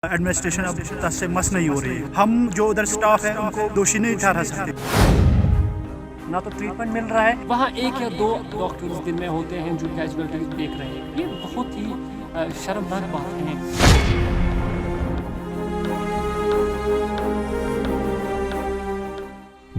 Administration अब तक से मस नहीं हो रही है। हम जो उधर स्टाफ है उनको दोषी नहीं ठहरा सकते। ना तो ट्रीटमेंट मिल रहा है, वहाँ एक या दो डॉक्टर्स दिन में होते हैं जो कैजुअलिटीज देख रहे हैं। ये बहुत ही शर्मनाक बात है।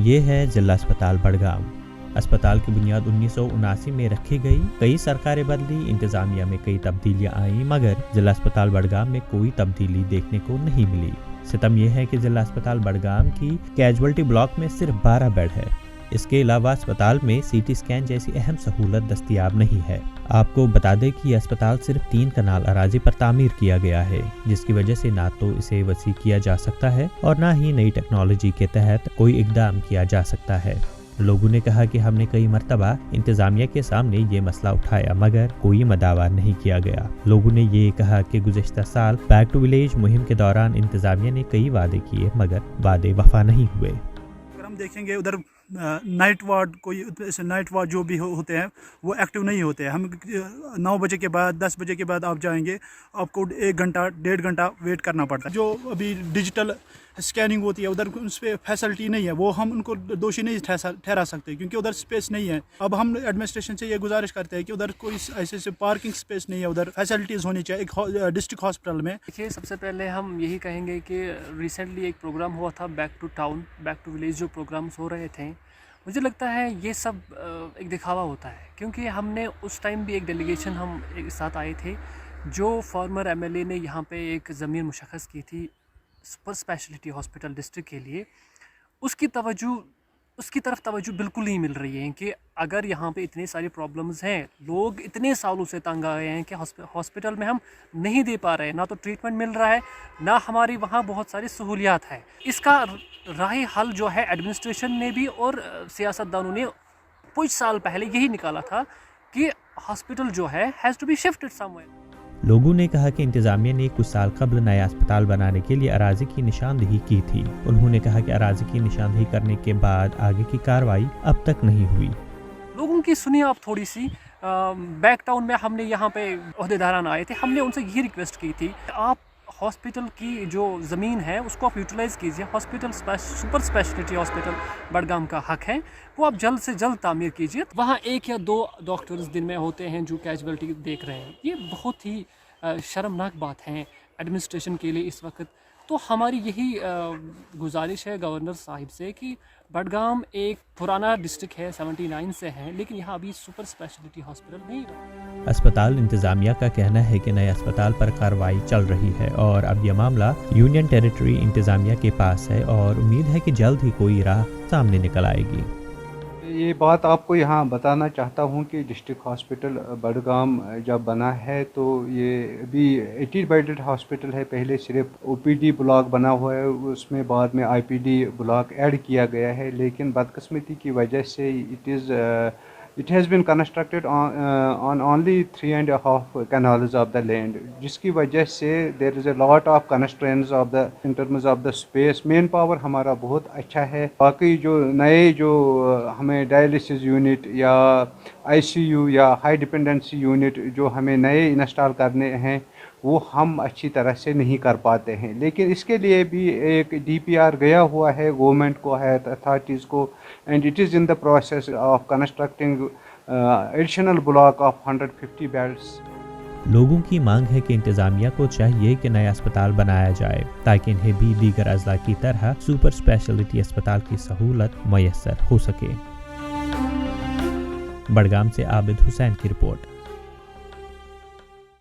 ये है जिला अस्पताल बड़गाम। अस्पताल की बुनियाद 1979 में रखी गई। कई सरकारें बदली, इंतजामिया में कई तब्दीलियां आई, मगर जिला अस्पताल बड़गाम में कोई तब्दीली देखने को नहीं मिली। सितम यह है कि जिला अस्पताल बड़गाम की कैजुअलिटी ब्लॉक में सिर्फ 12 बेड है। इसके अलावा अस्पताल में सीटी स्कैन जैसी अहम सहूलत दस्तयाब नहीं है। आपको बता दें कि अस्पताल सिर्फ 3 कनाल अराजी पर तामीर किया गया है, जिसकी वजह से ना तो इसे वसी किया जा सकता है और ना ही नई टेक्नोलॉजी के तहत कोई इकदाम किया जा सकता है। लोगों ने कहा कि हमने कई मर्तबा इंतजामिया के सामने ये मसला उठाया, मगर कोई मदावा नहीं किया गया। लोगों ने ये कहा कि गुज़िश्ता साल बैक टू विलेज मुहिम के दौरान इंतजामिया ने कई वादे किए, मगर वादे वफा नहीं हुए। अगर हम देखेंगे उधर नाइट वार्ड, कोई नाइट वार्ड जो भी होते हैं वो एक्टिव नहीं होते हैं। हम 9 बजे के बाद 10 बजे के बाद आप जाएंगे, आपको 1 घंटा 1.5 घंटा वेट करना पड़ता है। जो अभी डिजिटल स्कैनिंग होती है उधर उस पर फैसिलिटी नहीं है, वो हम उनको दोषी नहीं ठहरा सकते क्योंकि उधर स्पेस नहीं है। अब हम एडमिनिस्ट्रेशन से ये गुजारिश करते हैं कि उधर कोई ऐसे पार्किंग स्पेस नहीं है, उधर फैसिलिटीज़ होनी चाहिए एक डिस्ट्रिक्ट हॉस्पिटल में। देखिए, सबसे पहले हम यही कहेंगे कि रिसेंटली एक प्रोग्राम हुआ था back to town, back to village जो प्रोग्राम्स हो रहे थे, मुझे लगता है ये सब एक दिखावा होता है। क्योंकि हमने उस टाइम भी एक डेलीगेशन हम एक साथ आए थे, जो फॉर्मर एमएलए ने यहाँ पे एक ज़मीन मुशख़्ख़स की थी सुपर स्पेशलिटी हॉस्पिटल डिस्ट्रिक्ट के लिए। उसकी तरफ तवज्जो बिल्कुल नहीं मिल रही है कि अगर यहाँ पे इतनी सारी प्रॉब्लम्स हैं, लोग इतने सालों से तंग आ गए हैं कि हॉस्पिटल में हम नहीं दे पा रहे हैं, ना तो ट्रीटमेंट मिल रहा है, ना हमारी वहाँ बहुत सारी सहूलियात है। इसका राही हल जो है एडमिनिस्ट्रेशन ने भी और सियासतदानों ने कुछ साल पहले यही निकाला था कि हॉस्पिटल जो है has to be shifted somewhere. लोगों ने कहा कि इंतजामिया ने कुछ साल कबल नया अस्पताल बनाने के लिए अराजी की निशानदेही की थी। उन्होंने कहा कि अराजी की निशानदेही करने के बाद आगे की कार्रवाई अब तक नहीं हुई। लोगों की सुनिए आप थोड़ी सी। बैक टाउन में हमने यहाँ पे ओहदेदारान आए थे, हमने उनसे ये रिक्वेस्ट की थी, आप हॉस्पिटल की जो ज़मीन है उसको आप यूटिलाइज़ कीजिए। Hospital super speciality hospital Budgam का हक है, वो आप जल्द से जल्द तामीर कीजिए। वहाँ 1 या 2 डॉक्टर्स दिन में होते हैं जो कैजुअलिटी देख रहे हैं। ये बहुत ही शर्मनाक बात है एडमिनिस्ट्रेशन के लिए इस वक्त। तो हमारी यही गुजारिश है गवर्नर साहिब से कि बड़गाम एक पुराना डिस्ट्रिक्ट है, 79 से है, लेकिन यहाँ अभी सुपर स्पेशलिटी हॉस्पिटल नहीं है। अस्पताल इंतजामिया का कहना है कि नए अस्पताल पर कार्रवाई चल रही है और अब यह मामला यूनियन टेरिटरी इंतजामिया के पास है और उम्मीद है कि जल्द ही कोई राह सामने निकल आएगी। ये बात आपको यहाँ बताना चाहता हूँ कि डिस्ट्रिक्ट हॉस्पिटल बड़गाम जब बना है तो ये अभी 80 बेडेड हॉस्पिटल है। पहले सिर्फ ओपीडी ब्लॉक बना हुआ है, उसमें बाद में आईपीडी ब्लॉक ऐड किया गया है, लेकिन बदकिस्मती की वजह से it has been constructed on only 3.5 canals of the land, जिसकी वजह से there is a lot of constraints of the in terms of the space। Main power हमारा बहुत अच्छा है। बाकी जो नए जो हमें डायलिसिस यूनिट या आईसीयू या हाई डिपेंडेंसी यूनिट जो हमें नए इंस्टॉल करने हैं वो हम अच्छी तरह से नहीं कर पाते हैं, लेकिन इसके लिए भी एक डीपीआर गया हुआ है गवर्नमेंट को, है अथॉरिटीज़ को, and it is in the process of constructing additional block of 150 beds. लोगों की मांग है कि इंतजामिया को चाहिए कि नया अस्पताल बनाया जाए ताकि इन्हें भी दीगर अजला की तरह सुपर स्पेशलिटी अस्पताल की सहूलत मैसर हो सके। बड़गाम से आबिद हुसैन की रिपोर्ट।